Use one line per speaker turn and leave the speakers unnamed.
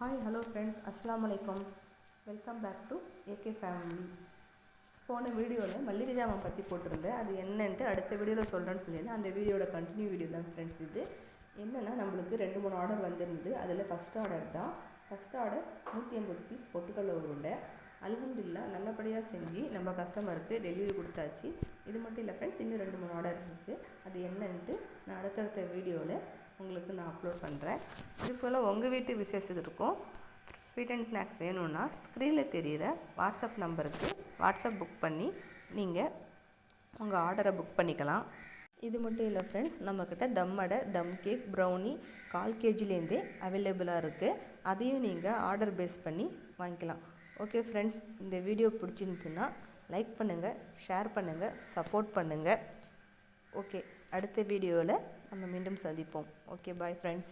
Hi hello friends, அஸ்ஸலாமு அலைக்கும். Welcome back to AK family. போன வீடியோவில் மல்லிகை ஜாமான் பற்றி போட்டிருந்தேன். அது என்னன்ட்டு அடுத்த வீடியோவில் சொல்கிறேன்னு சொல்லியிருந்தேன். அந்த வீடியோட கண்டினியூ வீடியோ தான் ஃப்ரெண்ட்ஸ். இது என்னென்னா, நம்மளுக்கு 2-3 ஆர்டர் வந்திருந்தது. அதில் ஃபஸ்ட் ஆர்டர் தான். ஃபஸ்ட் ஆர்டர் 180 பீஸ் பொட்டுக்கடலை உருண்டை. அல்ஹம்துலில்லாஹ் நல்லபடியாக செஞ்சு நம்ம கஸ்டமருக்கு டெலிவரி கொடுத்தாச்சு. இது மட்டும் இல்லை ஃப்ரெண்ட்ஸ், இன்னும் 2-3 ஆர்டர் இருக்குது. அது என்னன்ட்டு நான் அடுத்தடுத்த வீடியோவில் உங்களுக்கு நான் அப்லோட் பண்ணுறேன். இது போல் உங்கள் வீட்டு விசேஷத்துக்கும் ஸ்வீட் அண்ட் ஸ்நாக்ஸ் வேணும்னா ஸ்க்ரீனில் தெரிகிற வாட்ஸ்அப் நம்பருக்கு வாட்ஸ்அப் புக் பண்ணி நீங்கள் உங்கள் ஆர்டரை புக் பண்ணிக்கலாம். இது மட்டும் இல்லை ஃப்ரெண்ட்ஸ், நம்மக்கிட்ட தம் அடை, தம் கேக், ப்ரௌனி 1/4 kgலேருந்தே அவைலபிளாக இருக்குது. அதையும் நீங்கள் ஆர்டர் பேஸ் பண்ணி வாங்கிக்கலாம். ஓகே ஃப்ரெண்ட்ஸ், இந்த வீடியோ பிடிச்சிருந்துச்சுன்னா லைக் பண்ணுங்கள், ஷேர் பண்ணுங்கள், சப்போர்ட் பண்ணுங்கள். ஓகே, அடுத்த வீடியோவில் நம்ம மீண்டும் சந்திப்போம். Okay, bye friends.